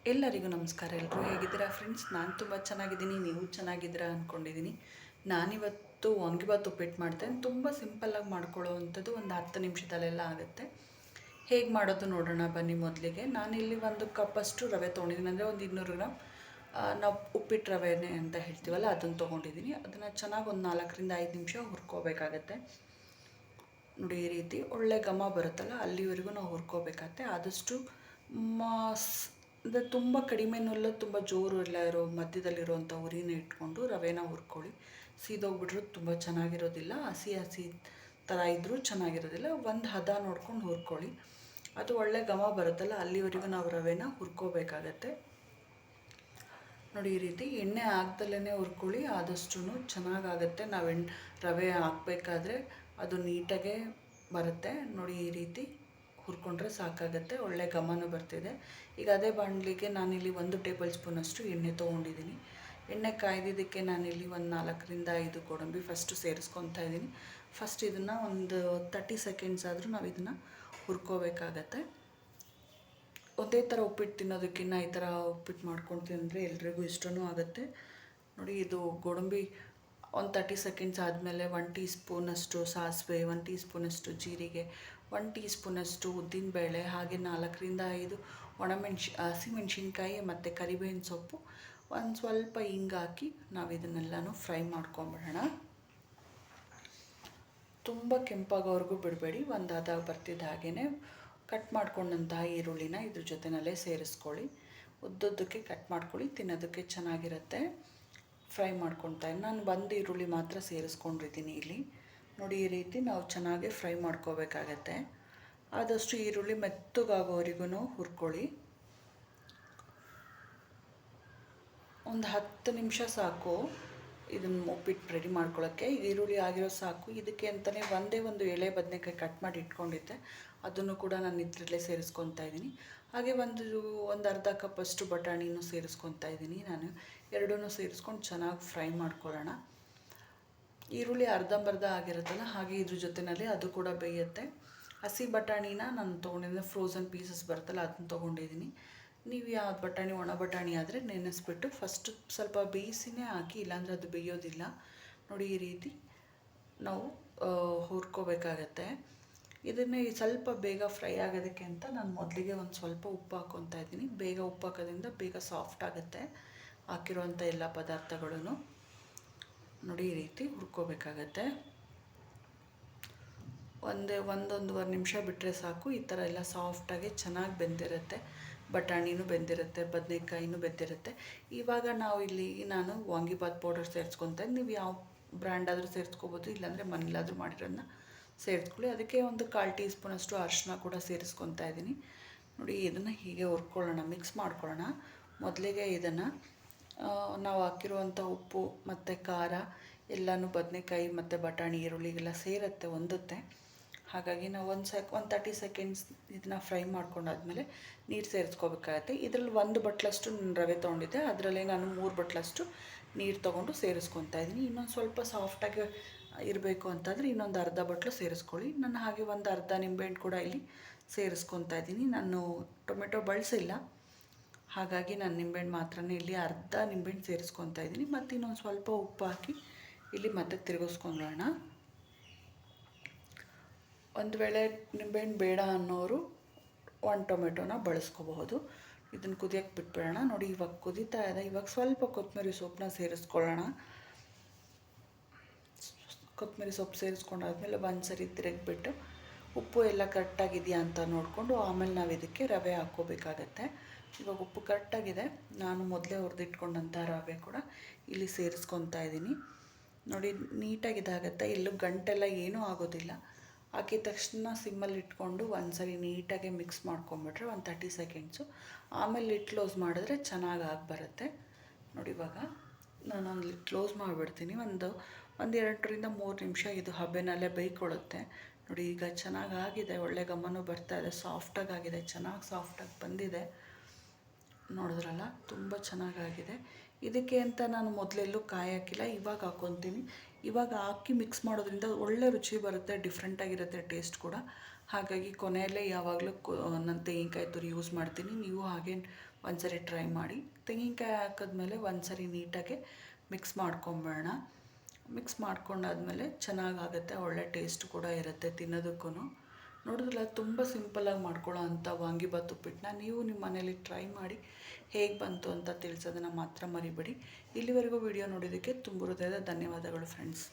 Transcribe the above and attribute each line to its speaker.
Speaker 1: ಎಲ್ಲರಿಗೂ ನಮಸ್ಕಾರ. ಎಲ್ಲರೂ ಹೇಗಿದ್ದೀರಾ ಫ್ರೆಂಡ್ಸ್? ನಾನು ತುಂಬ ಚೆನ್ನಾಗಿದ್ದೀನಿ, ನೀವು ಚೆನ್ನಾಗಿದ್ದೀರಾ ಅಂದ್ಕೊಂಡಿದ್ದೀನಿ. ನಾನಿವತ್ತು ವಾಂಗಿಬಾತ್ ಉಪ್ಪಿಟ್ಟು ಮಾಡ್ತೇನೆ. ತುಂಬ ಸಿಂಪಲ್ಲಾಗಿ ಮಾಡ್ಕೊಳ್ಳೋ ಅಂಥದ್ದು, ಒಂದು 10 ನಿಮಿಷದಲ್ಲೆಲ್ಲ ಆಗುತ್ತೆ. ಹೇಗೆ ಮಾಡೋದು ನೋಡೋಣ ಬನ್ನಿ. ಮೊದಲಿಗೆ ನಾನಿಲ್ಲಿ 1 ಕಪ್ಪಷ್ಟು ರವೆ ತೊಗೊಂಡಿದ್ದೀನಿ, ಅಂದರೆ ಒಂದು 200 ಗ್ರಾಮ್. ನಾವು ಉಪ್ಪಿಟ್ಟು ರವೆನೇ ಅಂತ ಹೇಳ್ತೀವಲ್ಲ, ಅದನ್ನು ತೊಗೊಂಡಿದ್ದೀನಿ. ಅದನ್ನು ಚೆನ್ನಾಗಿ ಒಂದು 4ರಿಂದ 5 ನಿಮಿಷ ಹುರ್ಕೋಬೇಕಾಗತ್ತೆ. ನೋಡಿ, ಈ ರೀತಿ ಒಳ್ಳೆ ಘಮ ಬರುತ್ತಲ್ಲ, ಅಲ್ಲಿವರೆಗೂ ನಾವು ಹುರ್ಕೋಬೇಕಾಗತ್ತೆ. ಆದಷ್ಟು ಅಂದರೆ ತುಂಬ ಕಡಿಮೆನೂ ಇಲ್ಲ, ತುಂಬ ಜೋರು ಎಲ್ಲ ಇರೋ ಮಧ್ಯದಲ್ಲಿರುವಂಥ ಉರಿನ ಇಟ್ಕೊಂಡು ರವೆನ ಹುರ್ಕೊಳ್ಳಿ. ಸೀದೋಗ್ಬಿಟ್ರೂ ತುಂಬ ಚೆನ್ನಾಗಿರೋದಿಲ್ಲ, ಹಸಿ ಹಸಿ ಥರ ಇದ್ದರೂ ಚೆನ್ನಾಗಿರೋದಿಲ್ಲ. ಒಂದು ಹದ ನೋಡ್ಕೊಂಡು ಹುರ್ಕೊಳ್ಳಿ. ಅದು ಒಳ್ಳೆ ಘಮ ಬರುತ್ತಲ್ಲ, ಅಲ್ಲಿವರೆಗೂ ನಾವು ರವೆನ ಹುರ್ಕೋಬೇಕಾಗತ್ತೆ. ನೋಡಿ, ಈ ರೀತಿ ಎಣ್ಣೆ ಹಾಕ್ದಲೇ ಹುರ್ಕೊಳ್ಳಿ, ಆದಷ್ಟು ಚೆನ್ನಾಗಾಗತ್ತೆ. ನಾವು ರವೆ ಹಾಕಬೇಕಾದ್ರೆ ಅದು ನೀಟಾಗೆ ಬರುತ್ತೆ. ನೋಡಿ, ಈ ರೀತಿ ಹುರ್ಕೊಂಡ್ರೆ ಸಾಕಾಗತ್ತೆ, ಒಳ್ಳೆ ಘಮನೂ ಬರ್ತಿದೆ. ಈಗ ಅದೇ ಬಾಣಲಿಗೆ ನಾನಿಲ್ಲಿ 1 ಟೇಬಲ್ ಸ್ಪೂನಷ್ಟು ಎಣ್ಣೆ ತೊಗೊಂಡಿದ್ದೀನಿ. ಎಣ್ಣೆ ಕಾಯ್ದಿದ್ದಕ್ಕೆ ನಾನಿಲ್ಲಿ ಒಂದು 4ರಿಂದ 5 ಗೋಡಂಬಿ ಫಸ್ಟು ಸೇರಿಸ್ಕೊತಾ ಇದ್ದೀನಿ. ಫಸ್ಟ್ ಇದನ್ನು ಒಂದು 30 ಸೆಕೆಂಡ್ಸ್ ಆದರೂ ನಾವು ಇದನ್ನು ಹುರ್ಕೋಬೇಕಾಗತ್ತೆ. ಒಂದೇ ಥರ ಉಪ್ಪಿಟ್ಟು ತಿನ್ನೋದಕ್ಕಿಂತ ಈ ಥರ ಉಪ್ಪಿಟ್ಟು ಮಾಡ್ಕೊಂಡು ತಿಂದರೆ ಎಲ್ರಿಗೂ ಇಷ್ಟವೂ ಆಗುತ್ತೆ. ನೋಡಿ, ಇದು ಗೋಡಂಬಿ ಒಂದು 30 ಸೆಕೆಂಡ್ಸ್ ಆದಮೇಲೆ 1 ಟೀ ಸ್ಪೂನಷ್ಟು ಸಾಸಿವೆ, 1 ಟೀ ಸ್ಪೂನಷ್ಟು ಜೀರಿಗೆ, 1 ಟೀ ಸ್ಪೂನಷ್ಟು ಉದ್ದಿನಬೇಳೆ, ಹಾಗೆ 4ರಿಂದ 5 ಹಸಿಮೆಣ್ಸಿನ್ಕಾಯಿ ಮತ್ತು ಕರಿಬೇವಿನ ಸೊಪ್ಪು, ಒಂದು ಸ್ವಲ್ಪ ಹಿಂಗೆ ಹಾಕಿ ನಾವು ಇದನ್ನೆಲ್ಲನೂ ಫ್ರೈ ಮಾಡ್ಕೊಂಬಿಡೋಣ. ತುಂಬ ಕೆಂಪಾಗೋವರೆಗೂ ಬಿಡಬೇಡಿ. ಒಂದು ಹದ ಬರ್ತಿದ್ದ ಹಾಗೆಯೇ ಕಟ್ ಮಾಡ್ಕೊಂಡಂತಹ ಈರುಳ್ಳಿನ ಇದ್ರ ಜೊತೆಯಲ್ಲೇ ಸೇರಿಸ್ಕೊಳ್ಳಿ. ಉದ್ದುದ್ದಕ್ಕೆ ಕಟ್ ಮಾಡ್ಕೊಳ್ಳಿ, ತಿನ್ನೋದಕ್ಕೆ ಚೆನ್ನಾಗಿರುತ್ತೆ. ಫ್ರೈ ಮಾಡ್ಕೊತಾ ನಾನು 1 ಈರುಳ್ಳಿ ಮಾತ್ರ ಸೇರಿಸ್ಕೊಂಡಿದ್ದೀನಿ ಇಲ್ಲಿ. ನೋಡಿ, ಈ ರೀತಿ ನಾವು ಚೆನ್ನಾಗಿ ಫ್ರೈ ಮಾಡ್ಕೋಬೇಕಾಗತ್ತೆ. ಆದಷ್ಟು ಈರುಳ್ಳಿ ಮೆತ್ತಗಾಗೋವರೆಗೂ ಹುರ್ಕೊಳ್ಳಿ. ಒಂದು 10 ನಿಮಿಷ ಸಾಕು ಇದನ್ನು ಉಪ್ಪಿಟ್ಟು ರೆಡಿ ಮಾಡ್ಕೊಳ್ಳೋಕ್ಕೆ. ಈರುಳ್ಳಿ ಆಗಿರೋ ಸಾಕು. ಇದಕ್ಕೆ ಅಂತಲೇ ಒಂದು ಎಳೆ ಬದನೆಕಾಯಿ ಕಟ್ ಮಾಡಿ ಇಟ್ಕೊಂಡಿದ್ದೆ, ಅದನ್ನು ಕೂಡ ನಾನು ಇದರಲ್ಲೇ ಸೇರಿಸ್ಕೊತಾ ಇದ್ದೀನಿ. ಹಾಗೆ ಒಂದು ಅರ್ಧ ಕಪ್ಪಷ್ಟು ಬಟಾಣಿನೂ ಸೇರಿಸ್ಕೊತಾ ಇದ್ದೀನಿ. ನಾನು ಎರಡನ್ನೂ ಸೇರಿಸ್ಕೊಂಡು ಚೆನ್ನಾಗಿ ಫ್ರೈ ಮಾಡ್ಕೊಳ್ಳೋಣ. ಈರುಳ್ಳಿ ಅರ್ಧಂಬರ್ಧ ಆಗಿರುತ್ತಲ್ಲ, ಹಾಗೆ ಇದ್ರ ಜೊತೆಯಲ್ಲಿ ಅದು ಕೂಡ ಬೇಯುತ್ತೆ. ಹಸಿ ಬಟಾಣಿನ ನಾನು ತೊಗೊಂಡಿದ್ದೀನಿ, ಫ್ರೋಝನ್ ಪೀಸಸ್ ಬರುತ್ತಲ್ಲ ಅದನ್ನು ತೊಗೊಂಡಿದ್ದೀನಿ. ನೀವು ಯಾವ ಬಟಾಣಿ, ಒಣ ಬಟಾಣಿ ಆದರೆ ನೆನೆಸ್ಬಿಟ್ಟು ಫಸ್ಟು ಸ್ವಲ್ಪ ಬೇಯಿಸಿನೇ ಹಾಕಿ, ಇಲ್ಲಾಂದರೆ ಅದು ಬೇಯೋದಿಲ್ಲ. ನೋಡಿ, ಈ ರೀತಿ ನಾವು ಹುರ್ಕೋಬೇಕಾಗತ್ತೆ. ಇದನ್ನೇ ಸ್ವಲ್ಪ ಬೇಗ ಫ್ರೈ ಆಗೋದಕ್ಕೆ ಅಂತ ನಾನು ಮೊದಲಿಗೆ ಒಂದು ಸ್ವಲ್ಪ ಉಪ್ಪು ಹಾಕ್ಕೊತಾ ಇದ್ದೀನಿ. ಬೇಗ ಉಪ್ಪು ಹಾಕೋದ್ರಿಂದ ಬೇಗ ಸಾಫ್ಟ್ ಆಗುತ್ತೆ ಹಾಕಿರೋವಂಥ ಎಲ್ಲ ಪದಾರ್ಥಗಳೂ. ನೋಡಿ, ಈ ರೀತಿ ಹುರ್ಕೋಬೇಕಾಗತ್ತೆ. ಒಂದೂವರೆ ನಿಮಿಷ ಬಿಟ್ಟರೆ ಸಾಕು. ಈ ಥರ ಎಲ್ಲ ಸಾಫ್ಟಾಗಿ ಚೆನ್ನಾಗಿ ಬೆಂದಿರುತ್ತೆ. ಬಟಾಣಿನೂ ಬೆಂದಿರುತ್ತೆ, ಬದನೆಕಾಯಿನೂ ಬೆಂದಿರುತ್ತೆ. ಇವಾಗ ನಾನು ವಾಂಗಿಬಾತ್ ಪೌಡರ್ ಸೇರಿಸ್ಕೊತಾ ಇದ್ದೀನಿ. ನೀವು ಯಾವ ಬ್ರ್ಯಾಂಡ್ ಆದರೂ ಸೇರಿಸ್ಕೋಬೋದು, ಇಲ್ಲಾಂದರೆ ಮನೇಲಾದರೂ ಮಾಡಿರೋದನ್ನ ಸೇರಿಸ್ಕೊಳ್ಳಿ. ಅದಕ್ಕೆ ಒಂದು 1/4 ಟೀ ಸ್ಪೂನಷ್ಟು ಅರಿಶಿನ ಕೂಡ ಸೇರಿಸ್ಕೊತಾ ಇದ್ದೀನಿ. ನೋಡಿ, ಇದನ್ನು ಹೀಗೆ ಹುರ್ಕೊಳ್ಳೋಣ, ಮಿಕ್ಸ್ ಮಾಡ್ಕೊಳ್ಳೋಣ. ಮೊದಲಿಗೆ ಇದನ್ನು ನಾವು ಹಾಕಿರುವಂಥ ಉಪ್ಪು ಮತ್ತು ಖಾರ ಎಲ್ಲನೂ ಬದನೆಕಾಯಿ ಮತ್ತು ಬಟಾಣಿ ಈರುಳ್ಳಿಗೆಲ್ಲ ಸೇರುತ್ತೆ, ಹೊಂದುತ್ತೆ. ಹಾಗಾಗಿ ನಾವು ಒಂದು 30 ಸೆಕೆಂಡ್ಸ್ ಇದನ್ನು ಫ್ರೈ ಮಾಡ್ಕೊಂಡಾದ್ಮೇಲೆ ನೀರು ಸೇರಿಸ್ಕೋಬೇಕಾಗತ್ತೆ. ಇದರಲ್ಲಿ 1 ಬಟ್ಲಷ್ಟು ರವೆ ತೊಗೊಂಡಿದ್ದೆ, ಅದರಲ್ಲೇ ನಾನು 3 ಬಟ್ಲಷ್ಟು ನೀರು ತೊಗೊಂಡು ಸೇರಿಸ್ಕೊತಾ ಇದ್ದೀನಿ. ಇನ್ನೊಂದು ಸ್ವಲ್ಪ ಸಾಫ್ಟಾಗಿ ಇರಬೇಕು ಅಂತಂದರೆ ಇನ್ನೊಂದು ಅರ್ಧ ಬಟ್ಲು ಸೇರಿಸ್ಕೊಳ್ಳಿ. ನಾನು ಹಾಗೆ ಒಂದು ಅರ್ಧ ನಿಂಬೆಹಣ್ಣು ಕೂಡ ಇಲ್ಲಿ ಸೇರಿಸ್ಕೊತಾ ಇದ್ದೀನಿ. ನಾನು ಟೊಮೆಟೊ ಬಳಸಿಲ್ಲ, ಹಾಗಾಗಿ ನಾನು ನಿಂಬೆಹಣ್ಣು ಮಾತ್ರನೇ ಇಲ್ಲಿ ಅರ್ಧ ನಿಂಬೆಹಣ್ಣು ಸೇರಿಸ್ಕೊತಾ ಇದ್ದೀನಿ. ಮತ್ತು ಇನ್ನೊಂದು ಸ್ವಲ್ಪ ಉಪ್ಪು ಹಾಕಿ ಇಲ್ಲಿ ಮತ್ತೆ ತಿರುಗಿಸ್ಕೊಳ್ಳೋಣ. ಒಂದು ವೇಳೆ ನಿಂಬೆಹಣ್ಣು ಬೇಡ ಅನ್ನೋರು 1 ಟೊಮೆಟೊನ ಬಳಸ್ಕೋಬಹುದು. ಇದನ್ನು ಕುದಿಯೋಕ್ಕೆ ಬಿಟ್ಬಿಡೋಣ. ನೋಡಿ, ಇವಾಗ ಕುದೀತಾ ಇದೆ. ಇವಾಗ ಸ್ವಲ್ಪ ಕೊತ್ತಂಬರಿ ಸೊಪ್ಪನ್ನ ಸೇರಿಸ್ಕೊಳ್ಳೋಣ. ಕೊತ್ತಂಬರಿ ಸೊಪ್ಪು ಸೇರಿಸ್ಕೊಂಡಾದ್ಮೇಲೆ ಒಂದು ಸರಿ ತಿರುಗಿಬಿಟ್ಟು ಉಪ್ಪು ಎಲ್ಲ ಕರೆಕ್ಟಾಗಿದೆಯಾ ಅಂತ ನೋಡಿಕೊಂಡು ಆಮೇಲೆ ನಾವು ಇದಕ್ಕೆ ರವೆ ಹಾಕ್ಕೋಬೇಕಾಗತ್ತೆ. ಇವಾಗ ಉಪ್ಪು ಕರೆಕ್ಟಾಗಿದೆ. ನಾನು ಮೊದಲೇ ಹುರಿದಿಟ್ಕೊಂಡಂಥ ರವೆ ಕೂಡ ಇಲ್ಲಿ ಸೇರಿಸ್ಕೊತಾ ಇದ್ದೀನಿ. ನೋಡಿ, ನೀಟಾಗಿದಾಗತ್ತೆ. ಎಲ್ಲೂ ಗಂಟೆಲ್ಲ ಏನೂ ಆಗೋದಿಲ್ಲ. ಹಾಕಿದ ತಕ್ಷಣ ಸಿಮ್ಮಲ್ಲಿ ಇಟ್ಕೊಂಡು ಒಂದು ಸರಿ ನೀಟಾಗಿ ಮಿಕ್ಸ್ ಮಾಡ್ಕೊಂಬಿಟ್ರೆ ಒಂದು 30 ಸೆಕೆಂಡ್ಸು, ಆಮೇಲೆ ಲಿಡ್ ಕ್ಲೋಸ್ ಮಾಡಿದ್ರೆ ಚೆನ್ನಾಗಿ ಬರುತ್ತೆ. ನೋಡಿ, ಇವಾಗ ನಾನೊಂದು ಲಿಡ್ ಕ್ಲೋಸ್ ಮಾಡಿಬಿಡ್ತೀನಿ. ಒಂದು 2ರಿಂದ 3 ನಿಮಿಷ ಇದು ಹಬೆನಲ್ಲೇ ಬೇಯ್ಕೊಳ್ಳುತ್ತೆ. ನೋಡಿ, ಈಗ ಚೆನ್ನಾಗಾಗಿದೆ, ಒಳ್ಳೆ ಘಮನೂ ಬರ್ತಾಯಿದೆ, ಸಾಫ್ಟಾಗಿದೆ, ಚೆನ್ನಾಗಿ ಸಾಫ್ಟಾಗಿ ಬಂದಿದೆ. ನೋಡಿದ್ರಲ್ಲ, ತುಂಬ ಚೆನ್ನಾಗಾಗಿದೆ. ಇದಕ್ಕೆ ಅಂತ ನಾನು ಮೊದಲೆಲ್ಲೂ ಕಾಯಿ ಹಾಕಿಲ್ಲ, ಇವಾಗ ಹಾಕ್ಕೊತೀನಿ. ಇವಾಗ ಹಾಕಿ ಮಿಕ್ಸ್ ಮಾಡೋದ್ರಿಂದ ಒಳ್ಳೆ ರುಚಿ ಬರುತ್ತೆ, ಡಿಫ್ರೆಂಟಾಗಿರುತ್ತೆ ಟೇಸ್ಟ್ ಕೂಡ. ಹಾಗಾಗಿ ಕೊನೆಯಲ್ಲೇ ಯಾವಾಗಲೂ ನಾನು ತೆಂಗಿನಕಾಯಿ ತುರಿ ಯೂಸ್ ಮಾಡ್ತೀನಿ. ನೀವು ಹಾಗೆ ಒಂದ್ಸರಿ ಟ್ರೈ ಮಾಡಿ. ತೆಂಗಿನಕಾಯಿ ಹಾಕಿದ್ಮೇಲೆ ಒಂದ್ಸರಿ ನೀಟಾಗಿ ಮಿಕ್ಸ್ ಮಾಡ್ಕೊಂಬೇಡ. ಮಿಕ್ಸ್ ಮಾಡ್ಕೊಂಡಾದ್ಮೇಲೆ ಚೆನ್ನಾಗಾಗುತ್ತೆ, ಒಳ್ಳೆ ಟೇಸ್ಟ್ ಕೂಡ ಇರುತ್ತೆ ತಿನ್ನೋದಕ್ಕೂ. ನೋಡಿದ್ರಲ್ಲ, ತುಂಬ ಸಿಂಪಲ್ಲಾಗಿ ಮಾಡ್ಕೊಳ್ಳೋ ಅಂಥ ವಾಂಗಿಬಾತ್ ಉಪ್ಪಿಟ್ಟನ್ನ ನೀವು ನಿಮ್ಮ ಮನೇಲಿ ಟ್ರೈ ಮಾಡಿ ಹೇಗೆ ಬಂತು ಅಂತ ತಿಳಿಸೋದನ್ನು ಮಾತ್ರ ಮರಿಬೇಡಿ. ಇಲ್ಲಿವರೆಗೂ ವಿಡಿಯೋ ನೋಡೋದಕ್ಕೆ ತುಂಬ ಹೃದಯದ ಧನ್ಯವಾದಗಳು ಫ್ರೆಂಡ್ಸ್.